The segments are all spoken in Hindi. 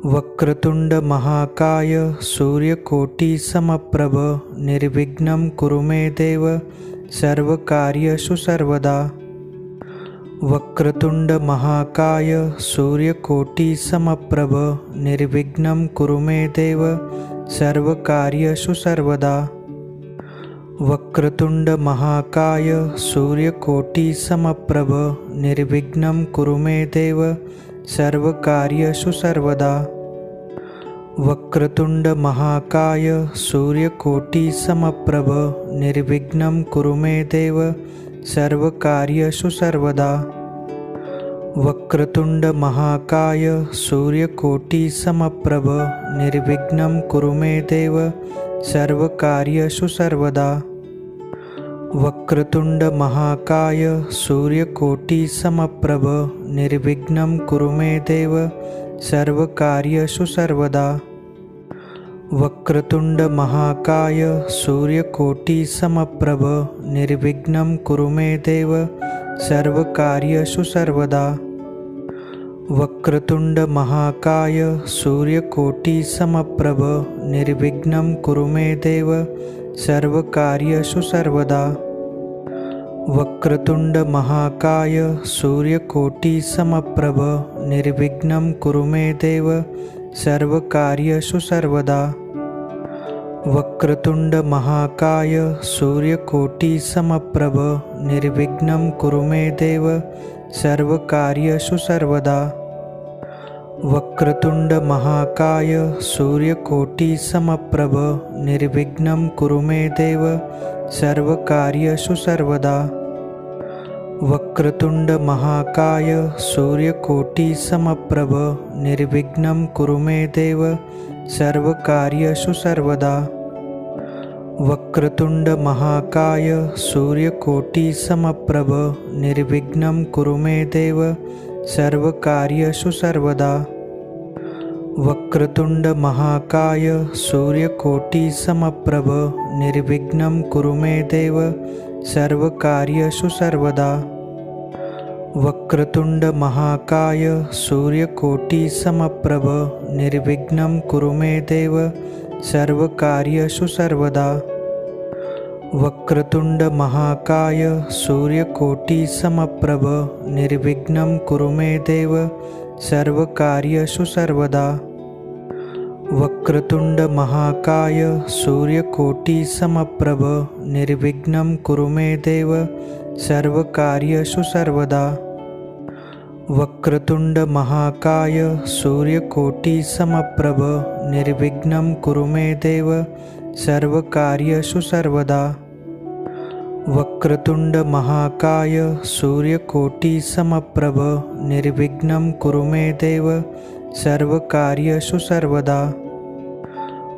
वक्रतुंड महाकाय सूर्यकोटि समप्रभ निर्विघ्नं कुरु मे देव सर्वकार्येषु सर्वदा। वक्रतुंड महाकाय सूर्यकोटि समप्रभ निर्विघ्नं कुरु मे देव सर्वकार्येषु सर्वदा। वक्रतुंड महाकाय सूर्यकोटि समप्रभ निर्विघ्नं कुरु मे देव सर्वकार्येषु सर्वदा। वक्रतुंड महाकाय सूर्यकोटि समप्रभ निर्विघ्नं कुरु मे देव सर्वकार्येषु सर्वदा। वक्रतुंड महाकाय सूर्यकोटि समप्रभ निर्विघ्नं कुरु मे देव सर्वकार्येषु सर्वदा। वक्रतुंड महाकाय सूर्यकोटि समप्रभ निर्विघ्नं कुरु मे देव सर्वकार्येषु सर्वदा। वक्रतुंड महाकाय सूर्यकोटि समप्रभ निर्विघ्नं कुरु मे देव सर्वकार्येषु सर्वदा। वक्रतुंड महाकाय सूर्यकोटि समप्रभ निर्विघ्नं कुरु मे देव सर्वकार्येषु सर्वदा। वक्रतुंड महाकाय सूर्यकोटि समप्रभ निर्विघ्नं कुरु मे देव सर्वकार्येषु सर्वदा। वक्रतुंड महाकाय सूर्यकोटि समप्रभ निर्विघ्नं कुरु मे देव सर्वकार्येषु सर्वदा। वक्रतुंड महाकाय सूर्यकोटि समप्रभ निर्विघ्नं कुरु मे देव सर्वकार्येषु सर्वदा। वक्रतुंड महाकाय सूर्यकोटि समप्रभ निर्विघ्नं कुरु मे देव सर्वकार्येषु सर्वदा। वक्रतुंड महाकाय सूर्यकोटि समप्रभ निर्विघ्नं कुरु मे देव सर्वकार्येषु सर्वदा। वक्रतुंड महाकाय सूर्यकोटि समप्रभ निर्विघ्नं कुरु मे देव सर्वकार्येषु सर्वदा। वक्रतुंड महाकाय सूर्यकोटि समप्रभ निर्विघ्नं कुरु मे देव सर्वकार्येषु सर्वदा। वक्रतुंड महाकाय सूर्यकोटि समप्रभ निर्विघ्नं कुरु मे देव सर्वकार्येषु सर्वदा। वक्रतुंड महाकाय सूर्यकोटि समप्रभ निर्विघ्नं कुरु मे देव सर्वकार्येषु सर्वदा। वक्रतुंड महाकाय सूर्यकोटि समप्रभ निर्विघ्नं कुरु मे देव सर्वकार्येषु सर्वदा। वक्रतुंड महाकाय सूर्यकोटि समप्रभ निर्विघ्नं कुरु मे देव सर्वकार्येषु सर्वदा।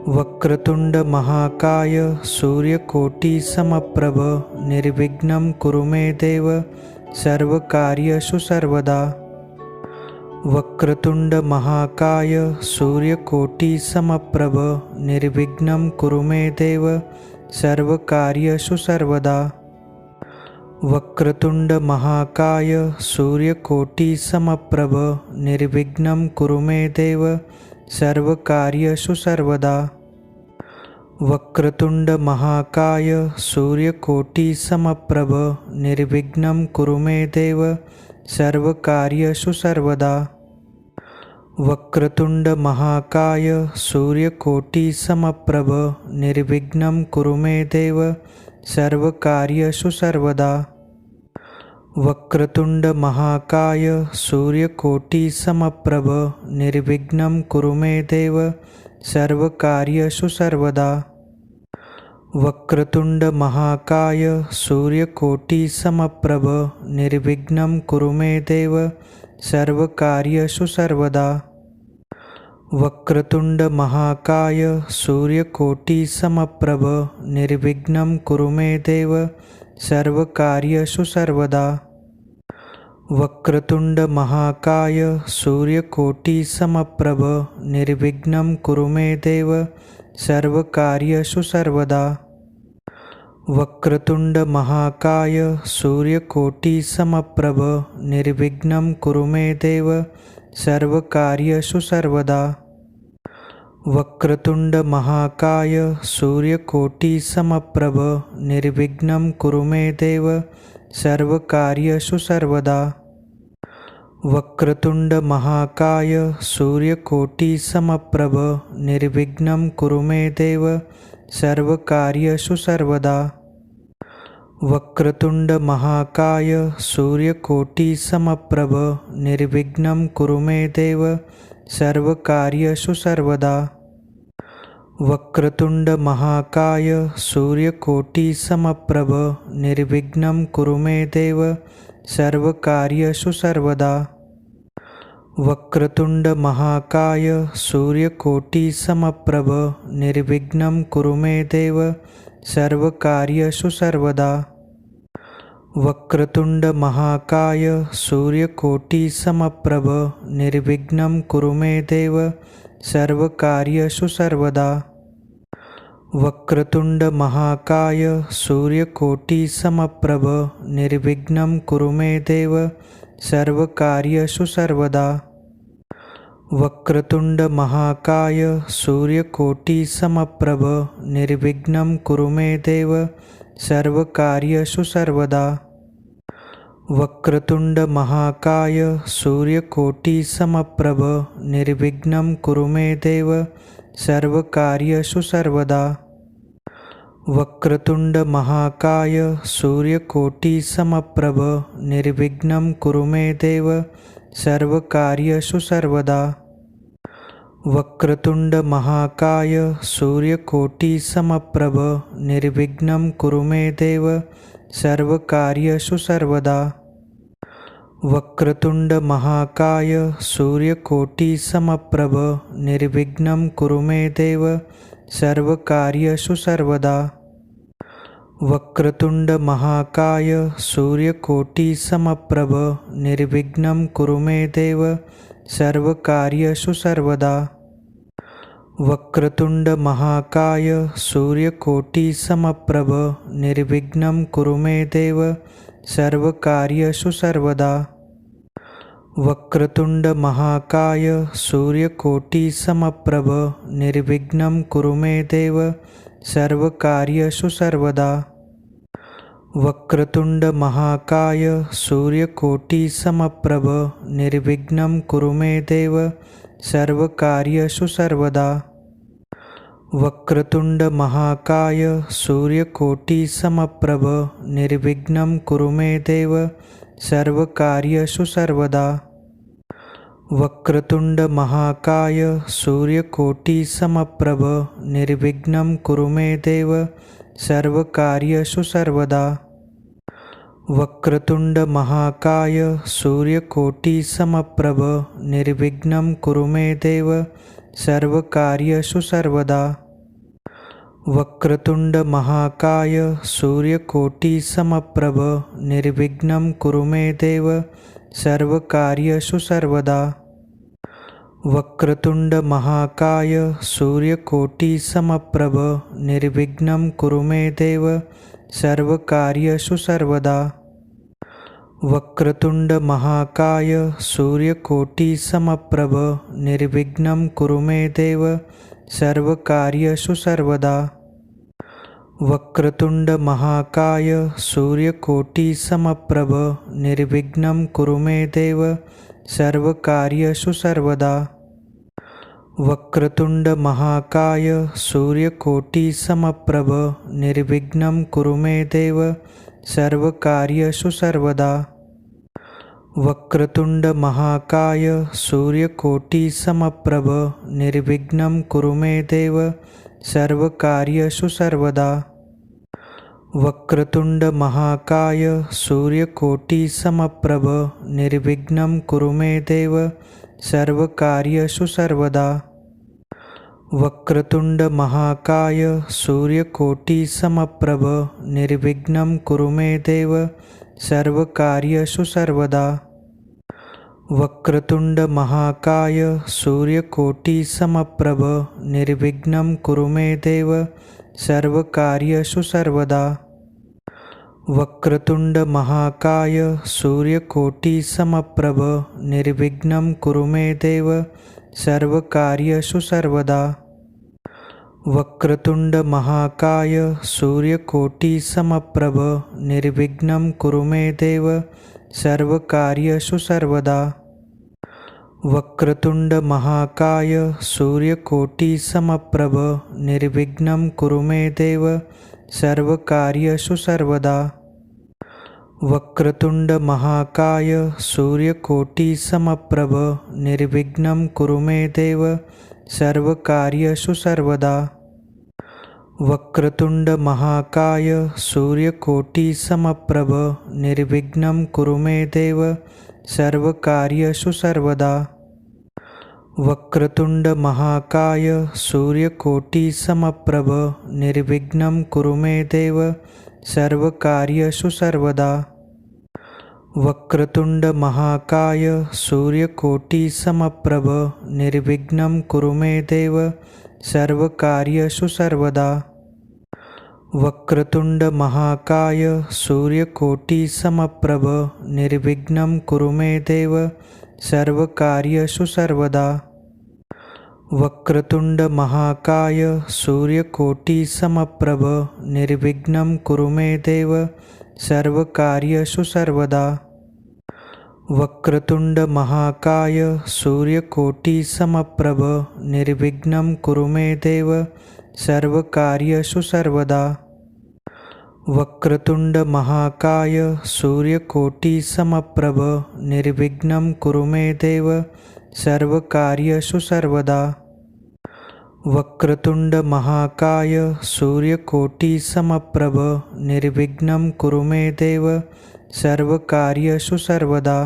वक्रतुंड महाकाय सूर्यकोटि समप्रभ निर्विघ्नं कुरु मे देव सर्वकार्येषु सर्वदा। वक्रतुंड महाकाय सूर्यकोटि समप्रभ निर्विघ्नं कुरु मे देव सर्वकार्येषु सर्वदा। वक्रतुंड महाकाय सूर्यकोटि समप्रभ निर्विघ्नं कुरु मे देव सर्वकार्येषु सर्वदा। वक्रतुंड महाकाय सूर्यकोटि समप्रभ निर्विघ्नं कुरु मे देव सर्वकार्येषु सर्वदा। वक्रतुंड महाकाय सूर्यकोटि समप्रभ निर्विघ्नं कुरु मे देव सर्वकार्येषु सर्वदा। वक्रतुंड महाकाय सूर्यकोटि समप्रभ निर्विघ्नं कुरु मे देव सर्वकार्येषु सर्वदा। वक्रतुंड महाकाय सूर्यकोटि समप्रभ निर्विघ्नं कुरु मे देव सर्वकार्येषु सर्वदा। वक्रतुंड महाकाय सूर्यकोटि समप्रभ निर्विघ्नं कुरु मे देव सर्वकार्येषु सर्वदा। वक्रतुंड महाकाय सूर्यकोटि समप्रभ निर्विघ्नं कुरु मे देव सर्वकार्येषु सर्वदा। वक्रतुंड महाकाय सूर्यकोटि समप्रभ निर्विघ्नं कुरु मे देव सर्वकार्येषु सर्वदा। वक्रतुंड महाकाय सूर्यकोटि समप्रभ निर्विघ्नं कुरु मे देव सर्वकार्येषु सर्वदा। वक्रतुंड महाकाय सूर्यकोटि समप्रभ निर्विघ्नं कुरु मे देव सर्वकार्येषु सर्वदा। वक्रतुंड महाकाय सूर्यकोटि समप्रभ निर्विघ्नं कुरु मे देव सर्वकार्येषु सर्वदा। वक्रतुंड महाकाय सूर्यकोटि समप्रभ निर्विघ्नं कुरु मे देव सर्वकार्येषु सर्वदा। वक्रतुंड महाकाय सूर्यकोटि समप्रभ निर्विघ्नं कुरु मे देव सर्वकार्येषु सर्वदा। वक्रतुंड महाकाय सूर्यकोटि समप्रभ निर्विघ्नं कुरु मे देव सर्वकार्येषु सर्वदा। वक्रतुंड महाकाय सूर्यकोटि समप्रभ निर्विघ्नं कुरु मे देव सर्वकार्येषु सर्वदा। वक्रतुंड महाकाय सूर्यकोटि समप्रभ निर्विघ्नं कुरु मे देव सर्वकार्येषु सर्वदा। वक्रतुंड महाकाय सूर्यकोटि समप्रभ निर्विघ्नं कुरु मे देव सर्वकार्येषु सर्वदा। वक्रतुंड महाकाय सूर्यकोटि समप्रभ निर्विघ्नं कुरु मे देव सर्वकार्येषु सर्वदा। वक्रतुंड महाकाय सूर्यकोटि समप्रभ निर्विघ्नं कुरु मे देव सर्वकार्येषु सर्वदा। वक्रतुंड महाकाय सूर्यकोटि समप्रभ निर्विघ्नं कुरु मे देव सर्वकार्येषु सर्वदा। वक्रतुंड महाकाय सूर्यकोटि समप्रभ निर्विघ्नं कुरु मे देव सर्वकार्येषु सर्वदा। वक्रतुंड महाकाय सूर्यकोटि समप्रभ निर्विघ्नं कुरु मे देव सर्वकार्येषु सर्वदा। वक्रतुंड महाकाय सूर्यकोटि समप्रभ निर्विघ्नं कुरु मे देव सर्वकार्येषु सर्वदा। वक्रतुंड महाकाय सूर्यकोटि समप्रभ निर्विघ्नं कुरु मे देव सर्वकार्येषु सर्वदा। वक्रतुंड महाकाय सूर्यकोटि समप्रभ निर्विघ्नं कुरु मे देव सर्वकार्येषु सर्वदा। वक्रतुंड महाकाय सूर्यकोटि समप्रभ निर्विघ्नं कुरु मे देव सर्वकार्येषु सर्वदा। वक्रतुंड महाकाय सूर्यकोटि समप्रभ निर्विघ्नं कुरु मे देव सर्वकार्येषु सर्वदा। वक्रतुंड महाकाय सूर्यकोटि समप्रभ निर्विघ्नं कुरु मे देव सर्वकार्येषु सर्वदा। वक्रतुंड महाकाय सूर्यकोटि समप्रभ निर्विघ्नं कुरु मे देव सर्वकार्येषु सर्वदा। वक्रतुंड महाकाय सूर्यकोटि समप्रभ निर्विघ्नं कुरु मे देव सर्वकार्येषु सर्वदा। वक्रतुंड महाकाय सूर्यकोटि समप्रभ निर्विघ्नं कुरु मे देव सर्वकार्येषु सर्वदा। वक्रतुंड महाकाय सूर्यकोटि समप्रभ निर्विघ्नं कुरु मे देव सर्वकार्येषु सर्वदा। वक्रतुंड महाकाय सूर्यकोटि समप्रभ निर्विघ्नं कुरु मे देव सर्वकार्येषु सर्वदा। वक्रतुंड महाकाय सूर्यकोटि समप्रभ निर्विघ्नं कुरु मे देव सर्वकार्येषु सर्वदा। वक्रतुंड महाकाय सूर्यकोटि समप्रभ निर्विघ्नं कुरु मे देव सर्वकार्येषु सर्वदा। वक्रतुंड महाकाय सूर्यकोटि समप्रभ निर्विघ्नं कुरु मे देव सर्वकार्येषु सर्वदा। वक्रतुंड महाकाय सूर्यकोटि समप्रभ निर्विघ्नं कुरु मे देव सर्वकार्येषु सर्वदा। वक्रतुंड महाकाय सूर्यकोटि समप्रभ निर्विघ्नं कुरु मे देव सर्वकार्येषु सर्वदा। वक्रतुंड महाकाय सूर्यकोटि समप्रभ निर्विघ्नं कुरु मे देव सर्वकार्येषु सर्वदा। वक्रतुंड महाकाय सूर्यकोटि समप्रभ निर्विघ्नं कुरु मे देव सर्वकार्येषु सर्वदा। वक्रतुंड महाकाय सूर्यकोटि समप्रभ निर्विघ्नं कुरु मे देव सर्वकार्येषु सर्वदा। वक्रतुंड महाकाय सूर्यकोटि समप्रभ निर्विघ्नं कुरु मे देव सर्वकार्येषु सर्वदा। वक्रतुंड महाकाय सूर्यकोटि समप्रभ निर्विघ्नं कुरु मे देव सर्वकार्येषु सर्वदा। वक्रतुंड महाकाय सूर्यकोटि समप्रभ निर्विघ्नं कुरु मे देव सर्वकार्येषु सर्वदा। वक्रतुंड महाकाय सूर्यकोटि समप्रभ निर्विघ्नं कुरु मे देव सर्वकार्येषु सर्वदा। वक्रतुंड महाकाय सूर्यकोटि समप्रभ निर्विघ्नं कुरु मे देव सर्वकार्येषु सर्वदा। वक्रतुंड महाकाय सूर्यकोटि समप्रभ निर्विघ्नं कुरु मे देव सर्वकार्येषु सर्वदा। वक्रतुंड महाकाय सूर्यकोटि समप्रभ निर्विघ्नं कुरु मे देव सर्वकार्येषु सर्वदा।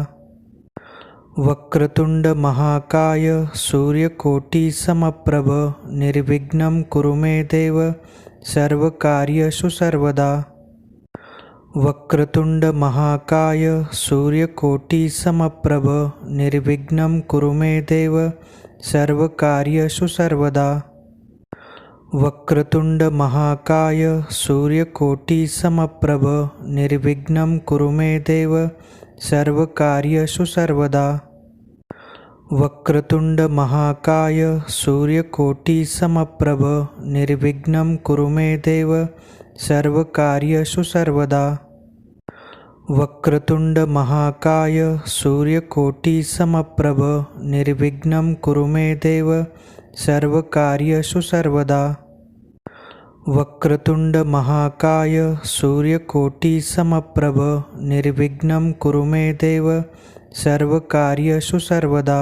वक्रतुंड महाकाय सूर्यकोटि समप्रभ निर्विघ्नं कुरु मे देव सर्वकार्येषु सर्वदा। वक्रतुंड महाकाय सूर्यकोटि समप्रभ निर्विघ्नं कुरु मे देव सर्वकार्येषु सर्वदा। वक्रतुंड महाकाय सूर्यकोटि समप्रभ निर्विघ्नं कुरु मे देव सर्वकार्येषु सर्वदा। वक्रतुंड महाकाय सूर्यकोटि समप्रभ निर्विघ्नं कुरु मे देव सर्वकार्येषु सर्वदा। वक्रतुंड महाकाय सूर्यकोटि समप्रभ निर्विघ्नं कुरु मे देव सर्वकार्येषु सर्वदा। वक्रतुंड महाकाय सूर्यकोटि समप्रभ निर्विघ्नं कुरु मे देव सर्वकार्येषु सर्वदा।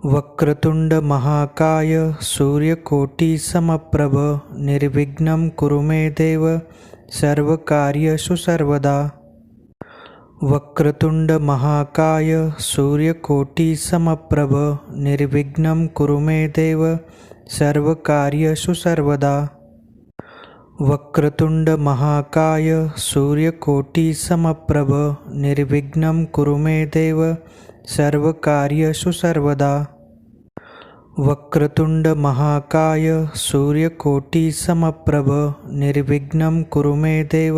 वक्रतुंड महाकाय सूर्यकोटि समप्रभ निर्विघ्नं कुरु मे देव सर्वकार्येषु सर्वदा। वक्रतुंड महाकाय सूर्यकोटि समप्रभ निर्विघ्नं कुरु मे देव सर्वकार्येषु सर्वदा। वक्रतुंड महाकाय सूर्यकोटि समप्रभ निर्विघ्नं कुरु मे देव सर्वकार्येषु सर्वदा। वक्रतुंड महाकाय सूर्यकोटि समप्रभ निर्विघ्नं कुरु मे देव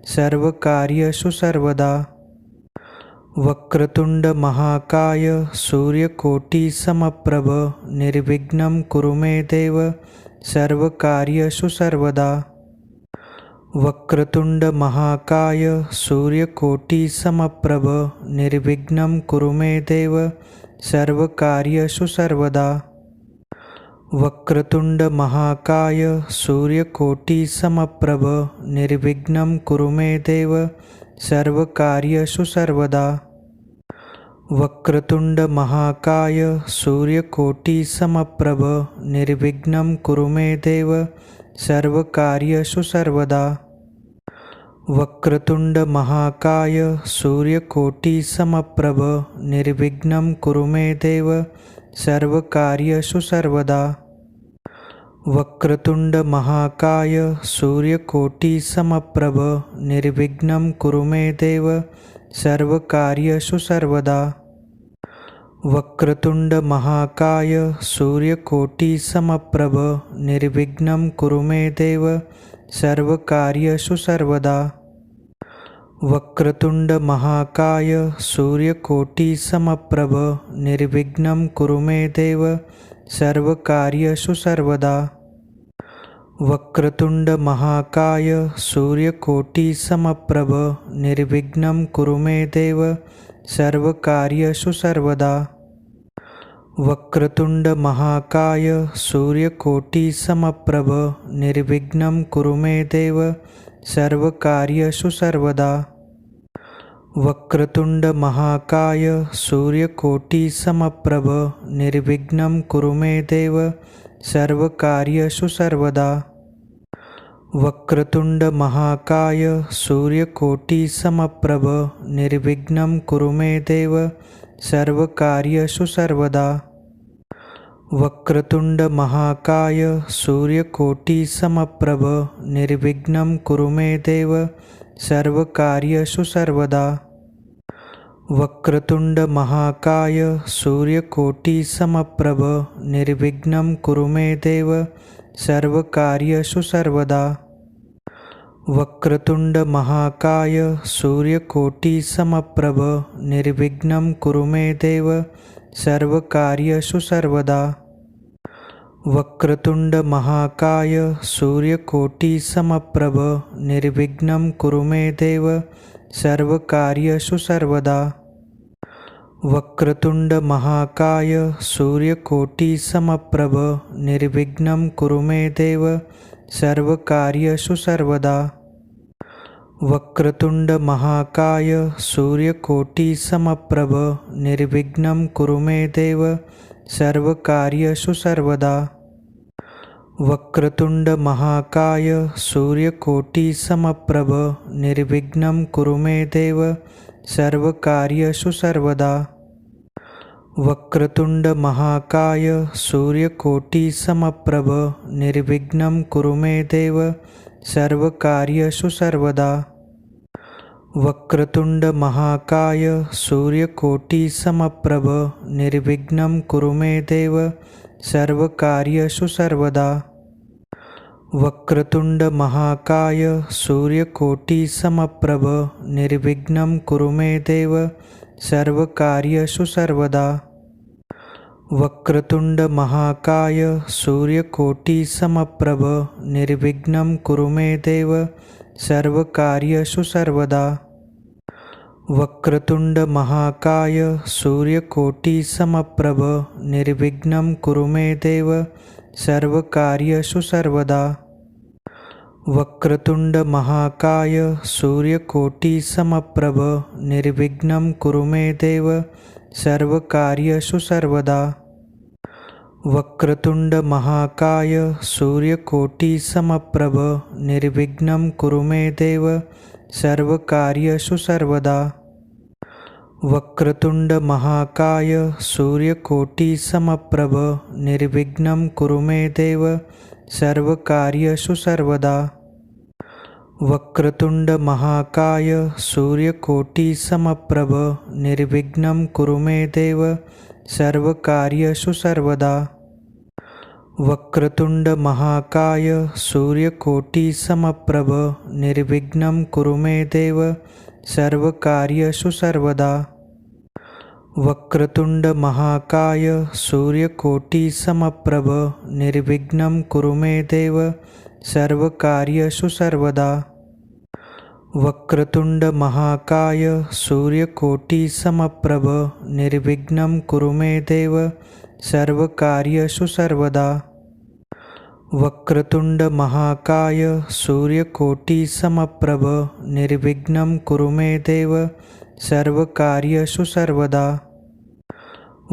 सर्वकार्येषु सर्वदा। वक्रतुंड महाकाय सूर्यकोटि समप्रभ निर्विघ्नं कुरु मे देव सर्वकार्येषु सर्वदा। वक्रतुंड महाकाय सूर्यकोटि समप्रभ निर्विघ्नं कुरु मे देव सर्वकार्येषु सर्वदा। वक्रतुंड महाकाय सूर्यकोटि समप्रभ निर्विघ्नं कुरु मे देव सर्वकार्येषु सर्वदा। वक्रतुंड महाकाय सूर्यकोटि समप्रभ निर्विघ्नं कुरु मे देव सर्वकार्येषु सर्वदा। वक्रतुंड महाकाय सूर्यकोटि समप्रभ निर्विघ्नं कुरु मे देव सर्वकार्येषु सर्वदा। वक्रतुंड महाकाय सूर्यकोटि समप्रभ निर्विघ्नं कुरु मे देव सर्वकार्येषु सर्वदा। वक्रतुंड महाकाय सूर्यकोटि समप्रभ निर्विघ्नं कुरु मे देव सर्वकार्येषु सर्वदा। वक्रतुंड महाकाय सूर्यकोटि समप्रभ निर्विघ्नं कुरु मे देव सर्वकार्येषु सर्वदा। वक्रतुंड महाकाय सूर्यकोटि समप्रभ निर्विघ्नं कुरु मे देव सर्वकार्येषु सर्वदा। वक्रतुंड महाकाय सूर्यकोटि समप्रभ निर्विघ्नं कुरु मे देव सर्वकार्येषु सर्वदा। वक्रतुंड महाकाय सूर्यकोटि समप्रभ निर्विघ्नं कुरु मे देव सर्वकार्येषु सर्वदा। वक्रतुंड महाकाय सूर्यकोटि समप्रभ निर्विघ्नं कुरु मे देव सर्वकार्येषु सर्वदा। वक्रतुंड महाकाय सूर्यकोटि समप्रभ निर्विघ्नं कुरु मे देव सर्वकार्येषु सर्वदा। वक्रतुंड महाकाय सूर्यकोटि समप्रभ निर्विघ्नं कुरु मे देव सर्वकार्येषु सर्वदा। वक्रतुंड महाकाय सूर्यकोटि समप्रभ निर्विघ्नं कुरु मे देव सर्वकार्येषु सर्वदा। वक्रतुंड महाकाय सूर्यकोटि समप्रभ निर्विघ्नं कुरु मे देव सर्वकार्येषु सर्वदा। वक्रतुंड महाकाय सूर्यकोटि समप्रभ निर्विघ्नं कुरु मे देव सर्वकार्येषु सर्वदा। वक्रतुंड महाकाय सूर्यकोटि समप्रभ निर्विघ्नं कुरु मे देव सर्वकार्येषु सर्वदा। वक्रतुंड महाकाय सूर्यकोटि समप्रभ निर्विघ्नं कुरु मे देव सर्वकार्येषु सर्वदा। वक्रतुंड महाकाय सूर्यकोटि समप्रभ निर्विघ्नं कुरु मे देव सर्वकार्येषु सर्वदा। वक्रतुंड महाकाय सूर्यकोटि समप्रभ निर्विघ्नं कुरु मे देव सर्वकार्येषु सर्वदा। वक्रतुंड महाकाय सूर्यकोटि समप्रभ निर्विघ्नं कुरु मे देव सर्वकार्येषु सर्वदा। वक्रतुंड महाकाय सूर्यकोटि समप्रभ निर्विघ्नं कुरु मे देव सर्वकार्येषु सर्वदा। वक्रतुंड महाकाय सूर्यकोटि समप्रभ निर्विघ्नं कुरु मे देव सर्वकार्येषु सर्वदा। वक्रतुंड महाकाय सूर्यकोटि समप्रभ निर्विघ्नं कुरु मे देव सर्वकार्येषु सर्वदा। वक्रतुंड महाकाय सूर्यकोटि समप्रभ निर्विघ्नं कुरु मे देव सर्वकार्येषु सर्वदा। वक्रतुंड महाकाय सूर्यकोटि समप्रभ निर्विघ्नं कुरु मे देव सर्वकार्येषु सर्वदा। वक्रतुंड महाकाय सूर्यकोटि समप्रभ निर्विघ्नं कुरु मे देव सर्वकार्येषु सर्वदा। वक्रतुंड महाकाय सूर्यकोटि समप्रभ निर्विघ्नं कुरु मे देव सर्वकार्येषु सर्वदा। वक्रतुंड महाकाय सूर्यकोटि समप्रभ निर्विघ्नं कुरु मे देव सर्वकार्येषु सर्वदा। वक्रतुंड महाकाय सूर्यकोटि समप्रभ निर्विघ्नं कुरु मे देव सर्वकार्येषु सर्वदा। वक्रतुंड महाकाय सूर्यकोटि समप्रभ निर्विघ्नं कुरु मे देव सर्वकार्येषु सर्वदा।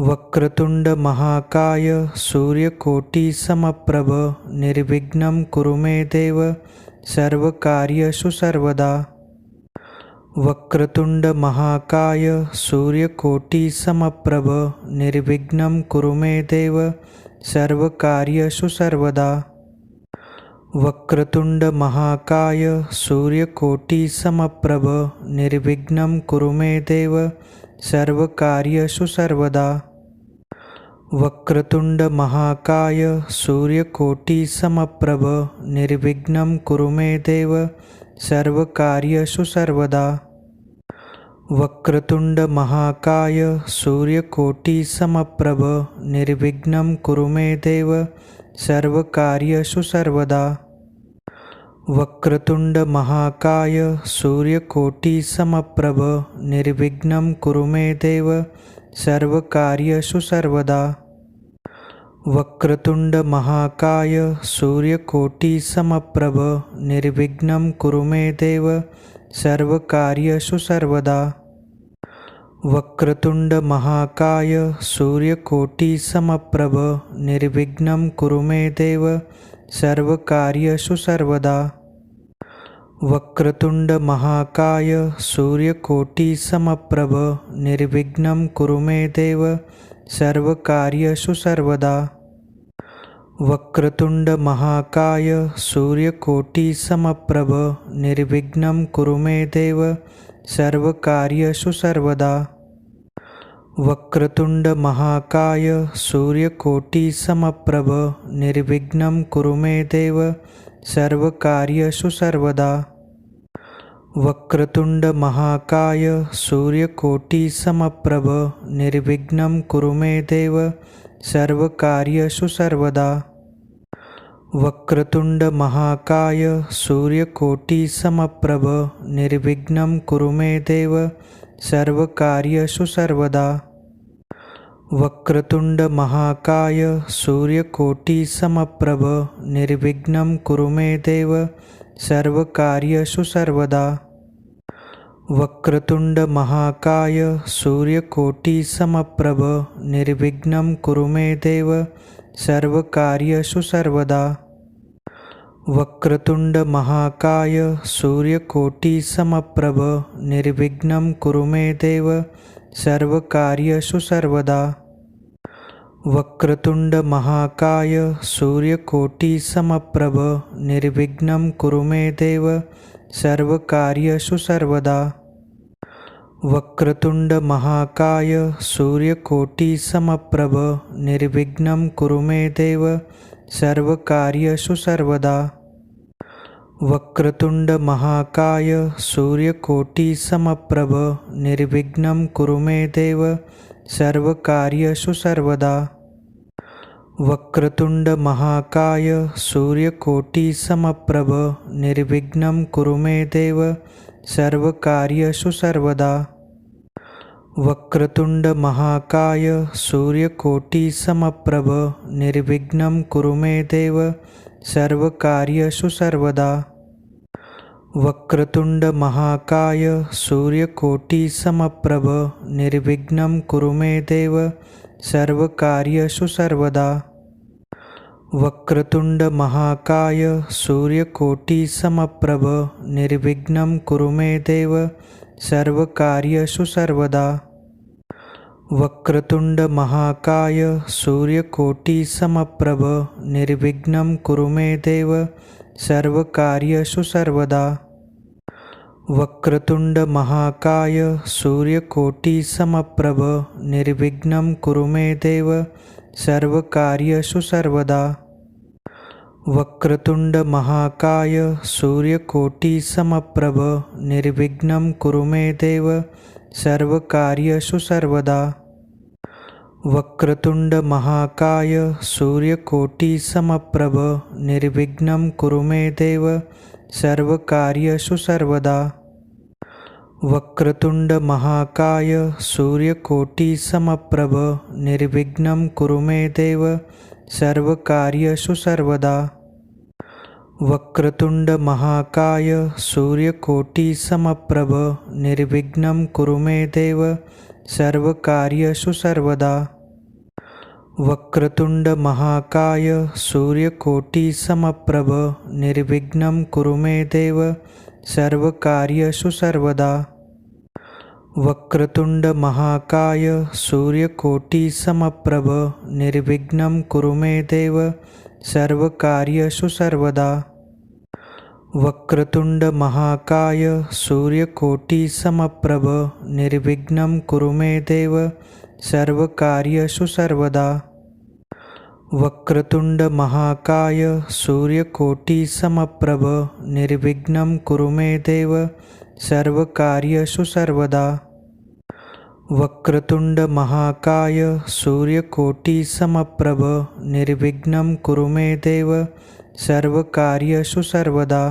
वक्रतुंड महाकाय सूर्यकोटि समप्रभ निर्विघ्नं कुरु मे देव सर्वकार्येषु सर्वदा। वक्रतुंड महाकाय सूर्यकोटि समप्रभ निर्विघ्नं कुरु मे देव सर्वकार्येषु सर्वदा। वक्रतुंड महाकाय सूर्यकोटि समप्रभ निर्विघ्नं कुरु मे देव सर्वकार्येषु सर्वदा। वक्रतुंड महाकाय सूर्यकोटि समप्रभ निर्विघ्नं कुरु मे देव सर्वकार्येषु सर्वदा। वक्रतुंड महाकाय सूर्यकोटि समप्रभ निर्विघ्नं कुरु मे देव सर्वकार्येषु सर्वदा। वक्रतुंड महाकाय सूर्यकोटि समप्रभ निर्विघ्नं कुरु मे देव सर्वकार्येषु सर्वदा। वक्रतुंड महाकाय सूर्यकोटि समप्रभ निर्विघ्नं कुरु मे देव सर्वकार्येषु सर्वदा। वक्रतुंड महाकाय सूर्यकोटि समप्रभ निर्विघ्नं कुरु मे देव सर्वकार्येषु सर्वदा। वक्रतुंड महाकाय सूर्यकोटि समप्रभ निर्विघ्नं कुरु मे देव सर्वकार्येषु सर्वदा। वक्रतुंड महाकाय सूर्यकोटि समप्रभ निर्विघ्नं कुरु मे देव सर्वकार्येषु सर्वदा। वक्रतुंड महाकाय सूर्यकोटि समप्रभ निर्विघ्नं कुरु मे देव सर्वकार्येषु सर्वदा। वक्रतुंड महाकाय सूर्यकोटि समप्रभ निर्विघ्नं कुरु मे देव सर्वकार्येषु सर्वदा। वक्रतुंड महाकाय सूर्यकोटि समप्रभ निर्विघ्नं कुरु मे देव सर्वकार्येषु सर्वदा। वक्रतुंड महाकाय सूर्यकोटि समप्रभ निर्विघ्नं कुरु मे देव सर्वकार्येषु सर्वदा। वक्रतुंड महाकाय सूर्यकोटि समप्रभ निर्विघ्नं कुरु मे देव सर्वकार्येषु सर्वदा। वक्रतुंड महाकाय सूर्यकोटि समप्रभ निर्विघ्नं कुरु मे देव सर्वकार्येषु सर्वदा। वक्रतुंड महाकाय सूर्यकोटि समप्रभ निर्विघ्नं कुरु मे देव सर्वकार्येषु सर्वदा। वक्रतुंड महाकाय सूर्यकोटि समप्रभ निर्विघ्नं कुरु मे देव सर्वकार्येषु सर्वदा। वक्रतुंड महाकाय सूर्यकोटि समप्रभ निर्विघ्नं कुरु मे देव सर्वकार्येषु सर्वदा। वक्रतुंड महाकाय सूर्यकोटि समप्रभ निर्विघ्नं कुरु मे देव सर्वकार्येषु सर्वदा। वक्रतुंड महाकाय सूर्यकोटि समप्रभ निर्विघ्नं कुरु मे देव सर्वकार्येषु सर्वदा। वक्रतुंड महाकाय सूर्यकोटि समप्रभ निर्विघ्नं कुरु मे देव सर्वकार्येषु सर्वदा। वक्रतुंड महाकाय सूर्यकोटि समप्रभ निर्विघ्नं कुरु मे देव सर्वकार्येषु सर्वदा। वक्रतुंड महाकाय सूर्यकोटि समप्रभ निर्विघ्नं कुरु मे देव सर्वकार्येषु सर्वदा। वक्रतुंड महाकाय सूर्यकोटि समप्रभ निर्विघ्नं कुरु मे देव सर्वकार्येषु सर्वदा। वक्रतुंड महाकाय सूर्यकोटि समप्रभ निर्विघ्नं कुरु मे देव सर्वकार्येषु सर्वदा। वक्रतुंड महाकाय सूर्यकोटि समप्रभ निर्विघ्नं कुरु मे देव सर्वकार्येषु सर्वदा। वक्रतुंड महाकाय सूर्यकोटि समप्रभ निर्विघ्नं कुरु मे देव सर्वकार्येषु सर्वदा। वक्रतुंड महाकाय सूर्यकोटि समप्रभ निर्विघ्नं कुरु मे देव सर्वकार्येषु सर्वदा। वक्रतुंड महाकाय सूर्यकोटि समप्रभ निर्विघ्नं कुरु मे देव सर्वकार्येषु सर्वदा। वक्रतुंड महाकाय सूर्यकोटि समप्रभ निर्विघ्नं कुरु मे देव सर्वकार्येषु सर्वदा। वक्रतुंड महाकाय सूर्यकोटि समप्रभ निर्विघ्नं कुरु मे देव सर्वकार्येषु सर्वदा। वक्रतुंड महाकाय सूर्यकोटि समप्रभ निर्विघ्नं कुरु मे देव सर्वकार्येषु सर्वदा। वक्रतुंड महाकाय सूर्यकोटि समप्रभ निर्विघ्नं कुरु मे देव सर्वकार्येषु सर्वदा।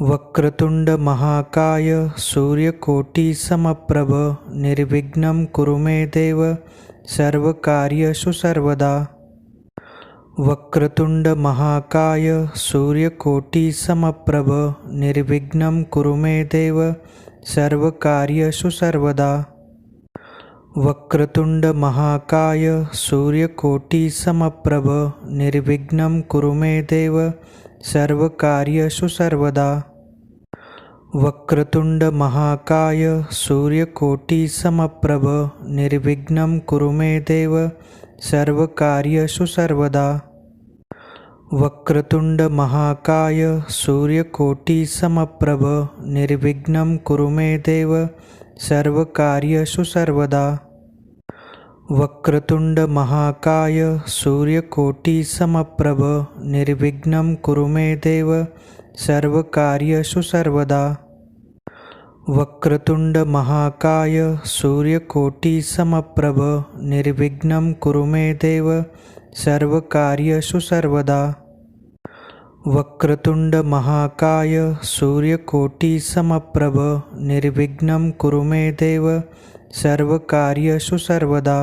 वक्रतुंड महाकाय सूर्यकोटि समप्रभ निर्विघ्नं कुरु मे देव सर्वकार्येषु सर्वदा। वक्रतुंड महाकाय सूर्यकोटि समप्रभ निर्विघ्नं कुरु मे देव सर्वकार्येषु सर्वदा। वक्रतुंड महाकाय सूर्यकोटि समप्रभ निर्विघ्नं कुरु मे देव सर्वकार्येषु सर्वदा। वक्रतुंड महाकाय सूर्यकोटि समप्रभ निर्विघ्नं कुरु मे देव सर्वकार्येषु सर्वदा। वक्रतुंड महाकाय सूर्यकोटि समप्रभ निर्विघ्नं कुरु मे देव सर्वकार्येषु सर्वदा। वक्रतुंड महाकाय सूर्यकोटि समप्रभ निर्विघ्नं कुरु मे देव सर्वकार्येषु सर्वदा। वक्रतुंड महाकाय सूर्यकोटि समप्रभ निर्विघ्नं कुरु मे देव सर्वकार्येषु सर्वदा। वक्रतुंड महाकाय सूर्यकोटि समप्रभ निर्विघ्नं कुरु मे देव सर्वकार्येषु सर्वदा।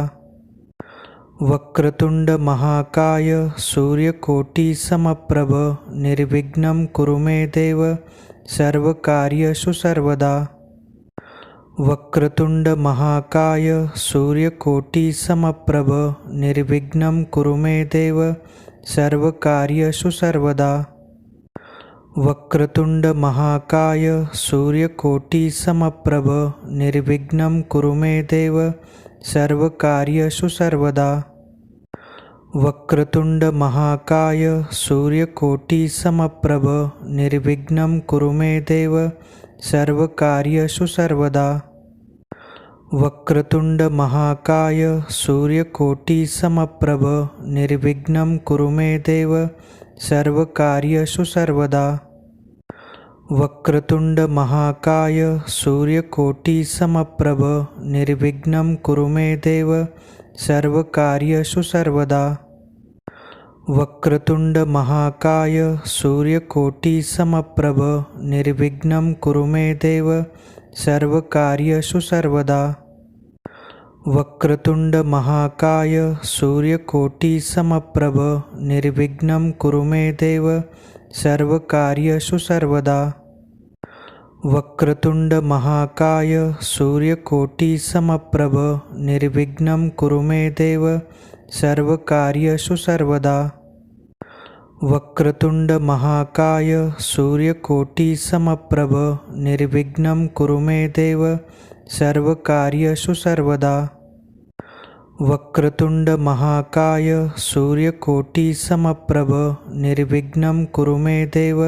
वक्रतुंड महाकाय सूर्यकोटि समप्रभ निर्विघ्नं कुरु मे देव सर्वकार्येषु सर्वदा। वक्रतुंड महाकाय सूर्यकोटि समप्रभ निर्विघ्नं कुरु मे देव सर्वकार्येषु सर्वदा। वक्रतुंड महाकाय सूर्यकोटि समप्रभ निर्विघ्नं कुरु मे देव सर्वकार्येषु सर्वदा। वक्रतुंड महाकाय सूर्यकोटि समप्रभ निर्विघ्नं कुरु मे देव सर्वकार्येषु सर्वदा। वक्रतुंड महाकाय सूर्यकोटि समप्रभ निर्विघ्नं कुरु मे देव सर्वकार्येषु सर्वदा। वक्रतुंड महाकाय सूर्यकोटि समप्रभ निर्विघ्नं कुरु मे देव सर्वकार्येषु सर्वदा। वक्रतुंड महाकाय सूर्यकोटि समप्रभ निर्विघ्नं कुरु मे देव सर्वकार्येषु सर्वदा। वक्रतुंड महाकाय सूर्यकोटि समप्रभ निर्विघ्नं कुरु मे देव सर्वकार्येषु सर्वदा। वक्रतुंड महाकाय सूर्यकोटि समप्रभ निर्विघ्नं कुरु मे देव सर्वकार्येषु सर्वदा। वक्रतुंड महाकाय सूर्यकोटि समप्रभ निर्विघ्नं कुरु मे देव सर्वकार्येषु सर्वदा। वक्रतुंड महाकाय सूर्यकोटि समप्रभ निर्विघ्नं कुरु मे देव